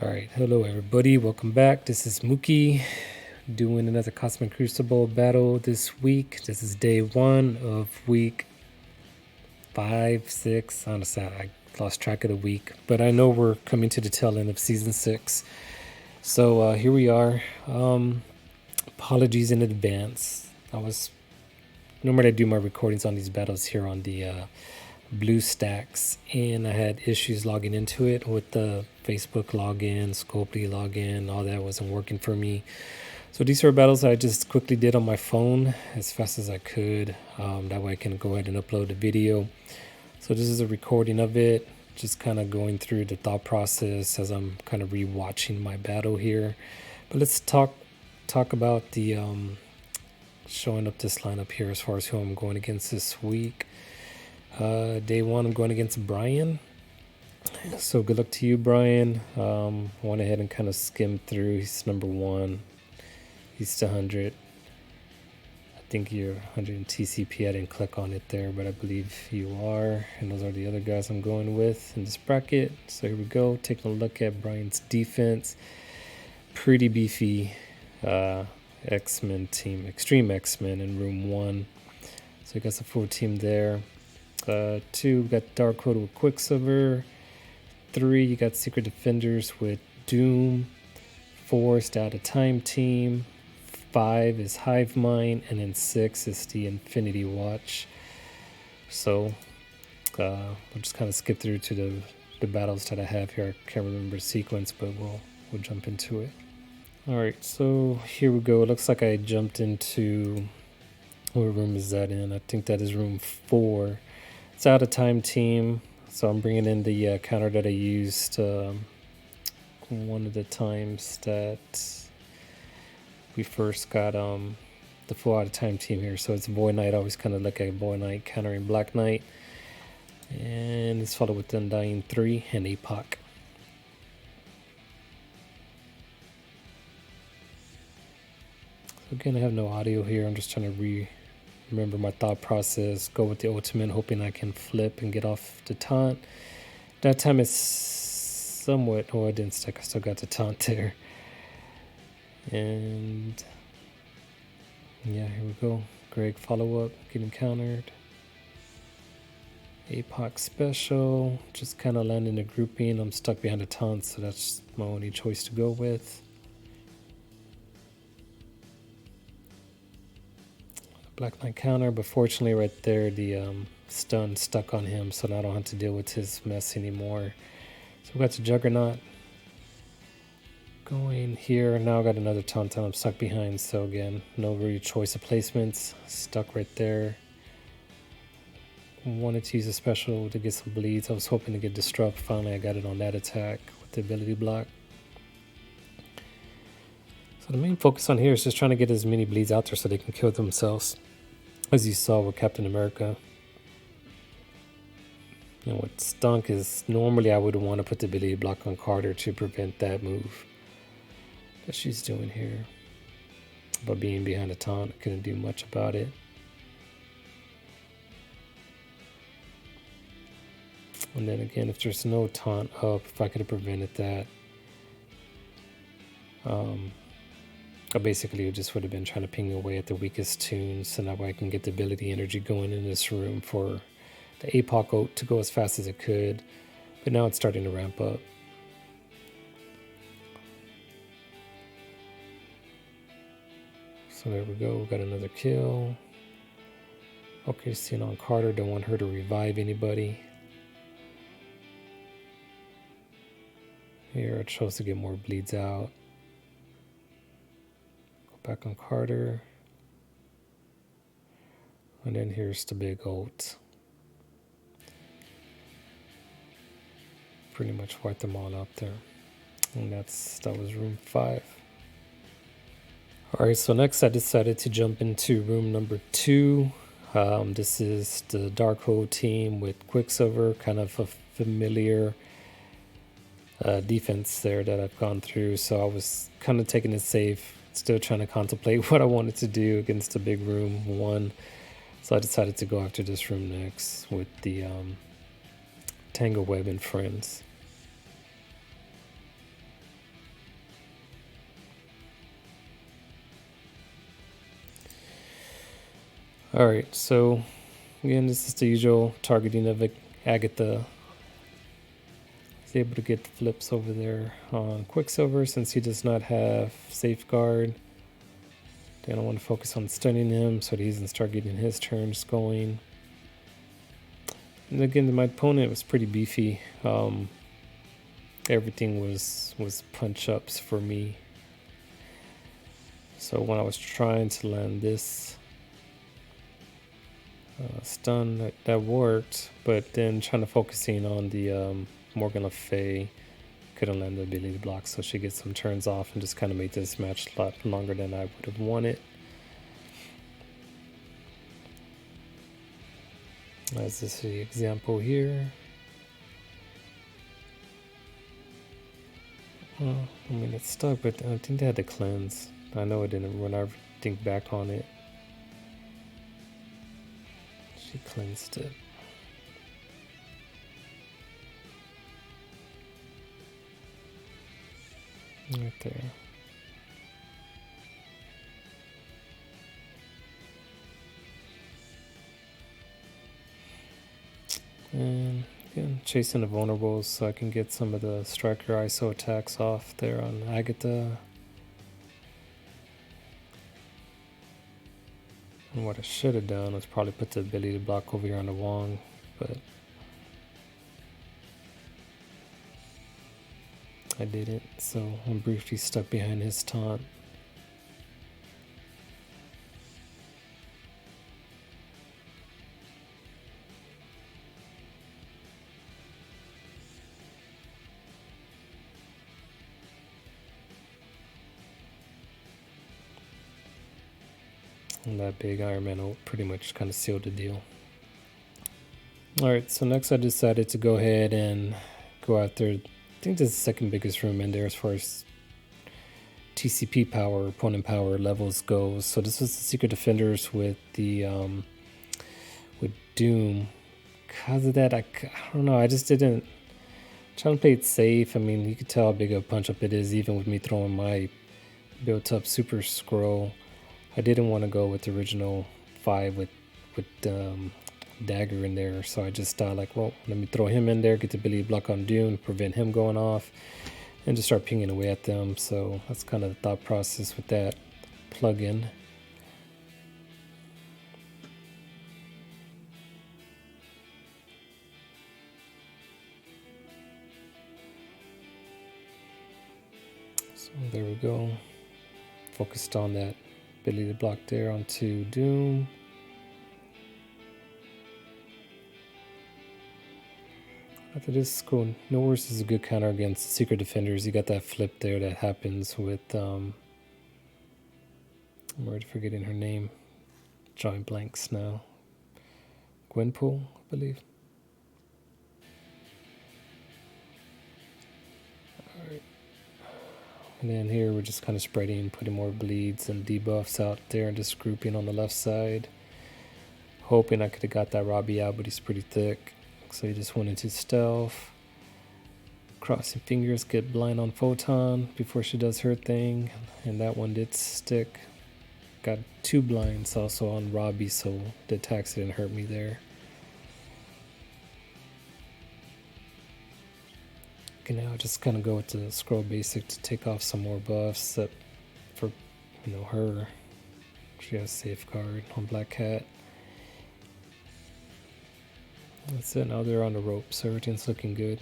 All right, hello everybody, welcome back. This is Mookie doing another Cosmic Crucible battle this week. This is day 1 of week 5, 6. Honestly, I lost track of the week, but I know we're coming to the tail end of season 6. So here we are. Apologies in advance. Normally I do my recordings on these battles here on the BlueStacks, and I had issues logging into it with the Facebook login, Scopely login, all that wasn't working for me. So these are battles I just quickly did on my phone as fast as I could. That way I can go ahead and upload the video. So this is a recording of it, just kind of going through the thought process as I'm kind of rewatching my battle here. But let's talk about the showing up this lineup here as far as who I'm going against this week. Day 1, I'm going against Brian. So good luck to you, Brian. Went ahead and kind of skimmed through. He's number 1. He's to 100. I think you're 100 in TCP. I didn't click on it there, but I believe you are. And those are the other guys I'm going with in this bracket. So here we go. Taking a look at Brian's defense. Pretty beefy X-Men team. Xtreme-X-Men in room 1. So you got the full team there. 2, we got Darkhold with Quicksilver. 3, you got Secret Defenders with Doom. 4 is the Out of Time team. 5 is Hive-Mind, and then 6 is the Infinity Watch. So we'll just kind of skip through to the battles that I have here. I can't remember the sequence, but we'll jump into it. All right, so here we go. It looks like I jumped into, what room is that in? I think that is room 4. It's Out of Time team, so I'm bringing in the counter that I used one of the times that we first got the full Out of Time team here. So it's Void Knight. I always kind of look at Void Knight countering Black Knight, and it's followed with Undying 3 and Apoc. So again, I have no audio here. I'm just trying to remember my thought process, go with the ultimate, hoping I can flip and get off the taunt. That time it's somewhat, I didn't stick, I still got the taunt there. And yeah, here we go. Greg follow up, getting countered. Apoc special, just kind of landing a grouping. I'm stuck behind a taunt, so that's my only choice to go with. Black Knight counter, but fortunately right there the stun stuck on him, so now I don't have to deal with his mess anymore. So we got the Juggernaut going here. Now I got another taunt I'm stuck behind, so again, no real choice of placements. Stuck right there. Wanted to use a special to get some bleeds. I was hoping to get Disrupt. Finally I got it on that attack with the ability block. So the main focus on here is just trying to get as many bleeds out there so they can kill themselves, as you saw with Captain America. And what stunk is normally I would want to put the ability block on Carter to prevent that move that she's doing here. But being behind a taunt, I couldn't do much about it. And then again, if there's no taunt up, if I could have prevented that, I basically just would have been trying to ping away at the weakest tunes, so that way I can get the ability energy going in this room for the Apoc ult to go as fast as it could. But now it's starting to ramp up. So there we go, we got another kill. Okay, seeing on Carter, don't want her to revive anybody. Here I chose to get more bleeds out. Back on Carter. And then here's the big ult. Pretty much wiped them all out there. And that was room 5. Alright, so next I decided to jump into room number 2. This is the Darkhold team with Quicksilver, kind of a familiar defense there that I've gone through. So I was kind of taking it safe. Still trying to contemplate what I wanted to do against the big room 1. So I decided to go after this room next with the Tangled Web and Friends. Alright, so again, this is the usual targeting of Agatha. He's able to get flips over there on Quicksilver since he does not have Safeguard. I don't want to focus on stunning him so that he doesn't start getting his turns going. And again, my opponent was pretty beefy. Everything was punch ups for me. So when I was trying to land this stun, that worked, but then trying to focusing on the Morgan Le Fay, couldn't land the ability block, so she gets some turns off and just kind of made this match a lot longer than I would have wanted. As this is the example here. Well, I mean, it's stuck, but I think they had to cleanse. I know it didn't when I think back on it. She cleansed it. Right there. And again, chasing the vulnerables so I can get some of the striker ISO attacks off there on Agatha. And what I should have done was probably put the ability block over here on the Wong, but I didn't, so I'm briefly stuck behind his taunt. And that big Iron Man pretty much kind of sealed the deal. Alright, so next I decided to go ahead and go after, I think this is the second biggest room in there as far as TCP power, opponent power levels goes. So this was the Secret Defenders with the with Doom. Because of that, I don't know, I just didn't try to play it safe. I mean, you could tell how big of a punch up it is even with me throwing my built up Super Skrull. I didn't want to go with the original 5 with Dagger in there, so I just thought like, well, let me throw him in there, get the ability block on Dune, prevent him going off, and just start pinging away at them. So that's kind of the thought process with that plugin. So there we go. Focused on that ability block there onto Doom. After this, cool. No Worse is a good counter against Secret Defenders. You got that flip there that happens with I'm already forgetting her name. Drawing blanks now. Gwenpool, I believe. Alright. And then here we're just kind of spreading, putting more bleeds and debuffs out there and just grouping on the left side. Hoping I could have got that Robbie out, but he's pretty thick. So he just went into stealth. Crossing fingers, get blind on Photon before she does her thing. And that one did stick. Got 2 blinds also on Robbie, so the attacks didn't hurt me there. Okay, now I just kind of go with the Skrull basic to take off some more buffs that for, you know, her. She has Safeguard on Black Cat. That's it, now they're on the rope, so everything's looking good.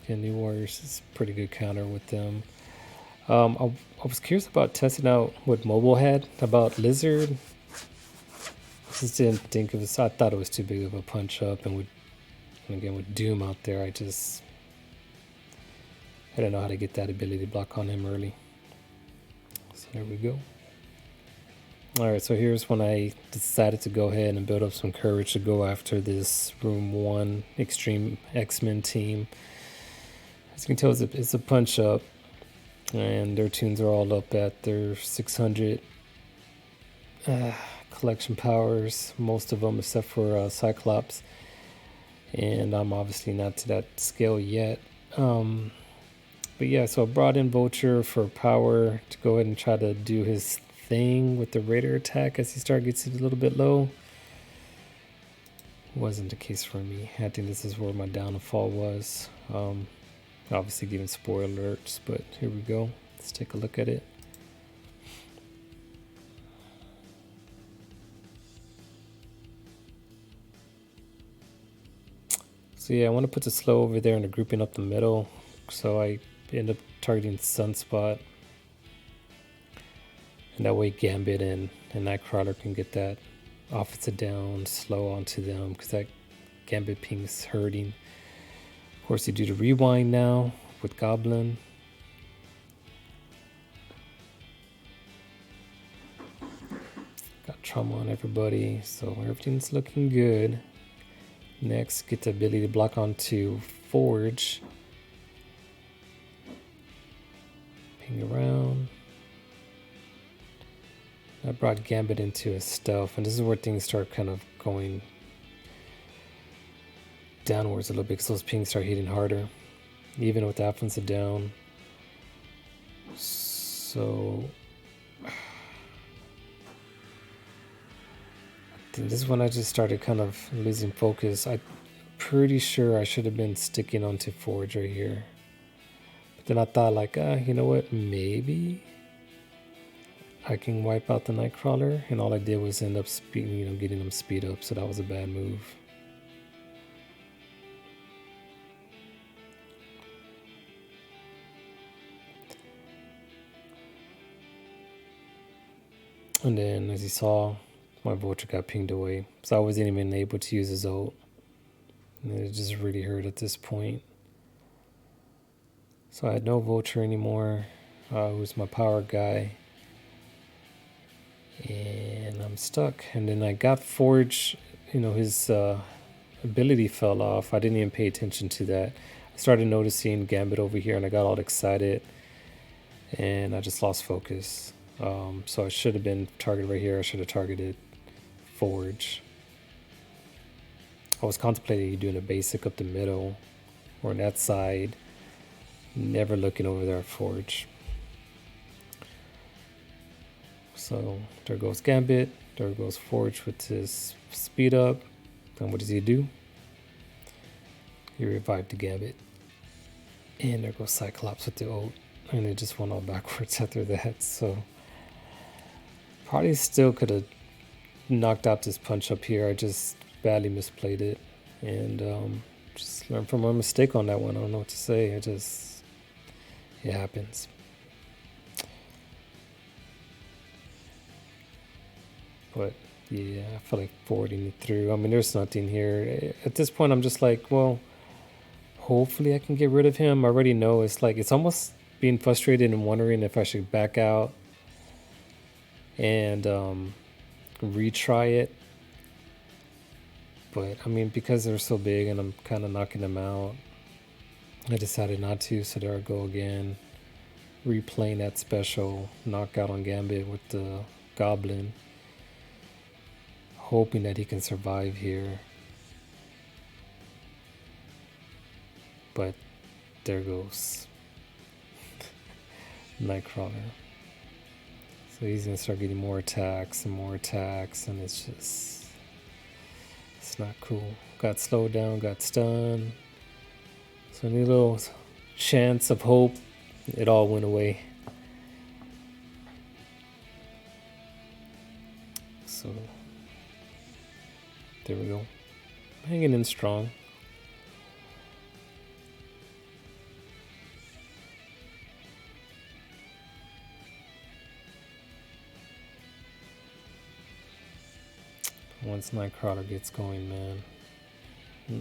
Okay, New Warriors is a pretty good counter with them. I was curious about testing out what Mobile had about Lizard. I just didn't think it was, I thought it was too big of a punch up, and again with Doom out there, I didn't know how to get that ability block on him early. So there we go. Alright, so here's when I decided to go ahead and build up some courage to go after this Rm1 Xtreme-X team. As you can tell, it's a punch up, and their tunes are all up at their 600 collection powers, most of them except for Cyclops, and I'm obviously not to that scale yet. But But yeah, so I brought in Vulture for power to go ahead and try to do his thing with the Raider attack as he gets a little bit low. Wasn't the case for me. I think this is where my downfall was. Obviously giving spoiler alerts, but here we go. Let's take a look at it. So yeah, I want to put the slow over there and the grouping up the middle. So I end up targeting Sunspot. And that way Gambit and Nightcrawler can get that offensive down slow onto them, because that Gambit ping's hurting. Of course, you do the rewind now with Goblin. Got trauma on everybody, so everything's looking good. Next, get the ability to block onto Forge. Ping around. I brought Gambit into his stealth, and this is where things start kind of going downwards a little bit, because those pings start hitting harder, even with the offensive down. So I think this is when I just started kind of losing focus. I'm pretty sure I should have been sticking onto Forge right here. But then I thought, like, you know what, maybe I can wipe out the Nightcrawler, and all I did was end up getting them speed up, so that was a bad move. And then, as you saw, my Vulture got pinged away, so I wasn't even able to use his ult. And it just really hurt at this point. So I had no Vulture anymore, who's my power guy. And I'm stuck. And then I got Forge, his ability fell off. I didn't even pay attention to that. I started noticing Gambit over here, and I got all excited, and I just lost focus. So I should have been targeted right here. I should have targeted Forge. I was contemplating doing a basic up the middle or on that side, never looking over there at Forge. So there goes Gambit, there goes Forge with his speed up. And what does he do? He revived the Gambit. And there goes Cyclops with the ult. And it just went all backwards after that. So probably still could have knocked out this punch up here. I just badly misplayed it. And just learned from my mistake on that one. I don't know what to say. It happens. But yeah, I feel like forwarding it through. I mean, there's nothing here. At this point, I'm just like, well, hopefully I can get rid of him. I already know it's almost being frustrated and wondering if I should back out and retry it. But I mean, because they're so big and I'm kind of knocking them out, I decided not to. So there I go again, replaying that special knockout on Gambit with the Goblin, hoping that he can survive here. But there goes Nightcrawler. So he's gonna start getting more attacks, and it's not cool. Got slowed down, got stunned. So any little chance of hope, it all went away. So there we go. Hanging in strong. Once Nightcrawler gets going, man. Man,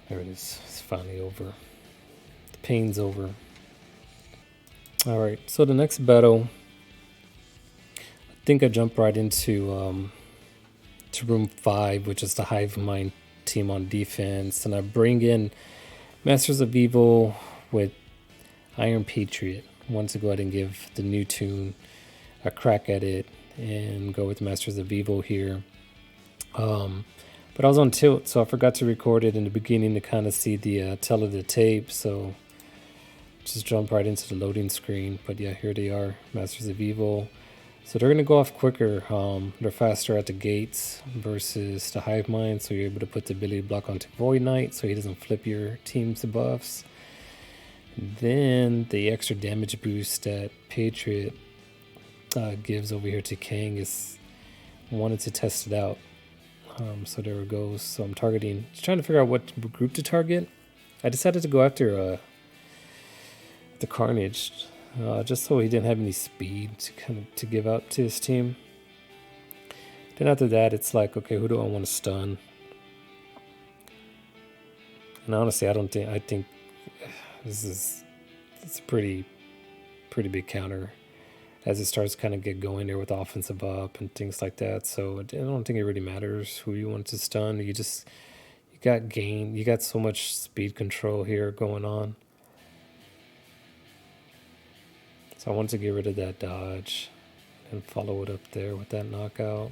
there it is. It's finally over. The pain's over. Alright, so the next battle, I think I jump right into to room 5, which is the Hive-Mind team on defense, and I bring in Masters of Evil with IronPatriot, wanted to go ahead and give the new tune a crack at it and go with Masters of Evil here. But I was on tilt, so I forgot to record it in the beginning to kind of see the tail of the tape, so just jump right into the loading screen. But yeah, here they are, Masters of Evil. So they're going to go off quicker. They're faster at the gates versus the Hive-Mind, so you're able to put the ability block onto Void Knight so he doesn't flip your team's buffs. Then the extra damage boost that Patriot gives over here to Kang is wanted to test it out. So there it goes. So I'm targeting, just trying to figure out what group to target. I decided to go after the Carnage, just so he didn't have any speed to give out to his team. Then after that, it's like, okay, who do I want to stun? And honestly, I think it's a pretty big counter as it starts kind of get going there with offensive up and things like that. So I don't think it really matters who you want to stun. You got so much speed control here going on. So I wanted to get rid of that dodge and follow it up there with that knockout.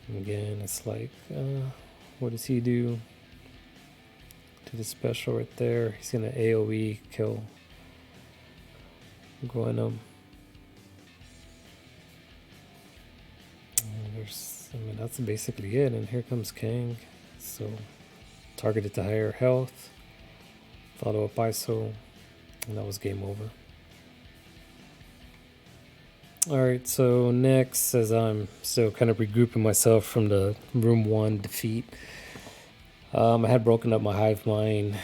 And again, it's like, what does he do? To the special right there. He's gonna AoE kill Gwenum. That's basically it. And here comes Kang. So targeted to higher health. Follow up ISO. And that was game over. Alright, so next, as I'm still kind of regrouping myself from the Room 1 defeat, I had broken up my Hive-Mind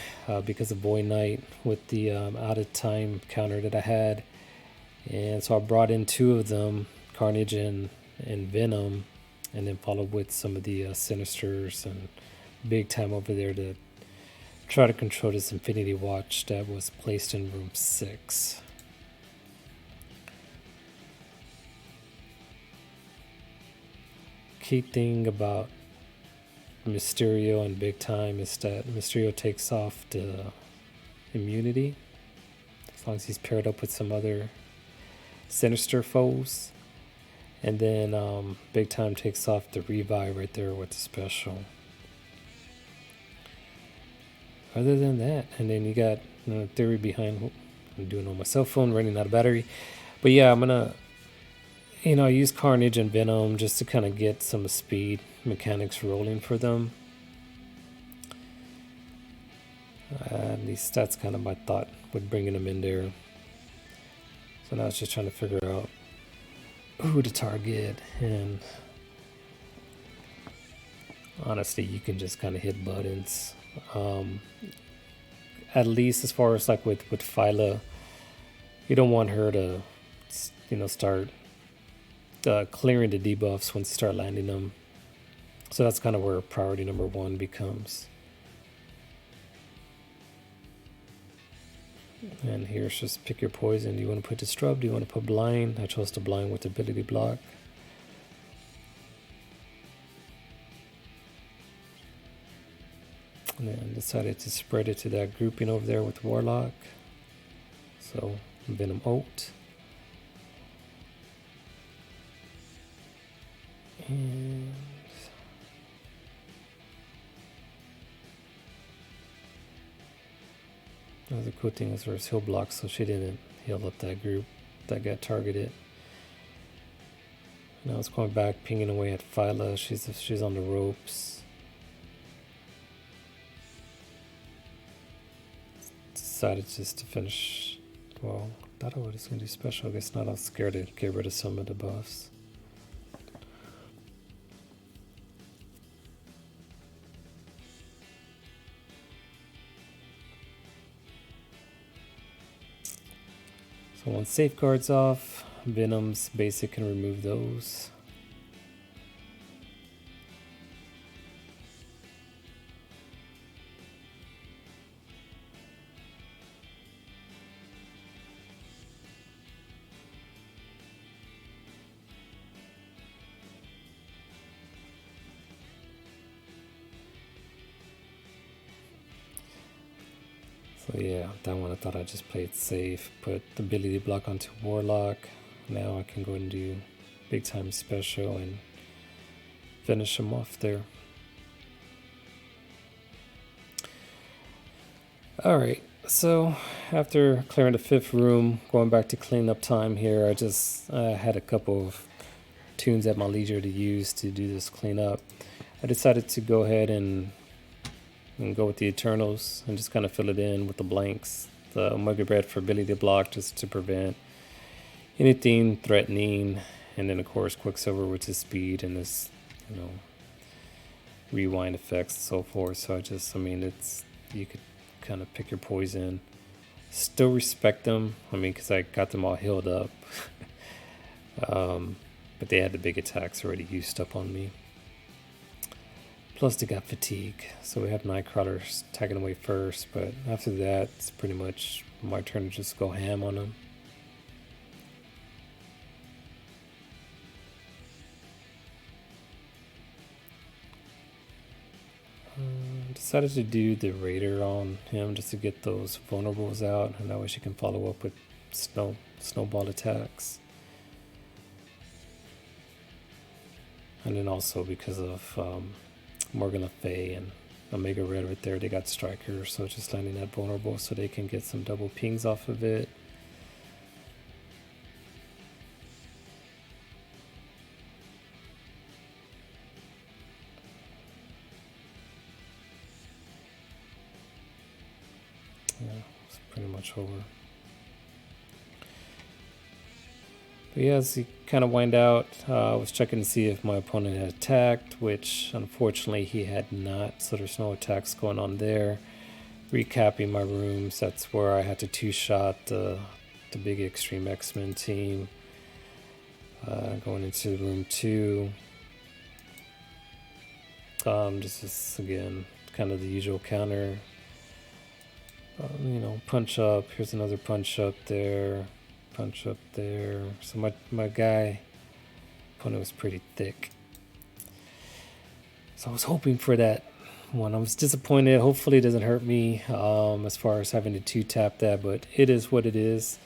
because of Void Knight with the out of time counter that I had. And so I brought in two of them, Carnage and Venom, and then followed with some of the Sinisters and Big Time over there to try to control this Infinity Watch that was placed in Room 6. Key thing about Mysterio and Big Time is that Mysterio takes off the immunity as long as he's paired up with some other Sinister foes, and then Big Time takes off the revive right there with the special. Other than that, and then you got theory behind what I'm doing on my cell phone, running out of battery. But yeah, I'm gonna use Carnage and Venom just to kind of get some speed mechanics rolling for them. At least that's kind of my thought with bringing them in there. So now it's just trying to figure out who to target, and honestly, you can just kind of hit buttons. At least as far as like with Phyla, you don't want her to start clearing the debuffs once you start landing them. So that's kind of where priority number 1 becomes. And here's just pick your poison. Do you want to put Disrupt? Do you want to put Blind? I chose to Blind with ability block. And then decided to spread it to that grouping over there with Warlock. So Venom Ult. And the cool thing is there's heal block, so she didn't heal up that group that got targeted. Now it's going back, pinging away at Phyla. She's on the ropes. Decided just to finish. Well, thought I was going to do special. I guess not. I was scared to get rid of some of the buffs. So once safeguards off, Venom's basic can remove those. So yeah, that one I thought I just played safe. Put the ability block onto Warlock. Now I can go and do big time special and finish him off there. Alright, so after clearing the 5th room, going back to cleanup time here, I had a couple of tunes at my leisure to use to do this cleanup. I decided to go ahead and go with the Eternals and just kind of fill it in with the blanks. The Omega Bread for ability block just to prevent anything threatening, and then of course Quicksilver with his speed and his, rewind effects and so forth. So you could kind of pick your poison. Still respect them, because I got them all healed up. But they had the big attacks already used up on me. Plus they got fatigue, so we have Nightcrawlers tagging away first, but after that it's pretty much my turn to just go ham on them. Decided to do the Raider on him just to get those vulnerables out, and that way she can follow up with snowball attacks. And then also because of Morgan Le Fay and Omega Red right there, they got Striker, so just landing that vulnerable so they can get some double pings off of it. Yeah, it's pretty much over. But yeah, as he kind of wind out, I was checking to see if my opponent had attacked, which unfortunately he had not, so there's no attacks going on there. Recapping my rooms, that's where I had to two-shot the big Xtreme-X Men team. Going into room 2. This is, again, kind of the usual counter. Punch up, here's another punch up there. Punch up there. So my guy opponent was pretty thick, so I was hoping for that one. I was disappointed. Hopefully it doesn't hurt me as far as having to 2-tap that, but it is what it is.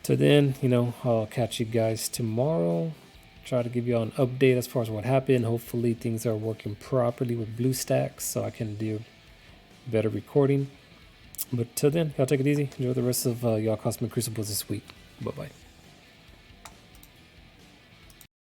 So then I'll catch you guys tomorrow, try to give you all an update as far as what happened. Hopefully things are working properly with BlueStacks so I can do better recording. But till then, y'all take it easy. Enjoy the rest of y'all Cosmic Crucibles this week. Bye-bye.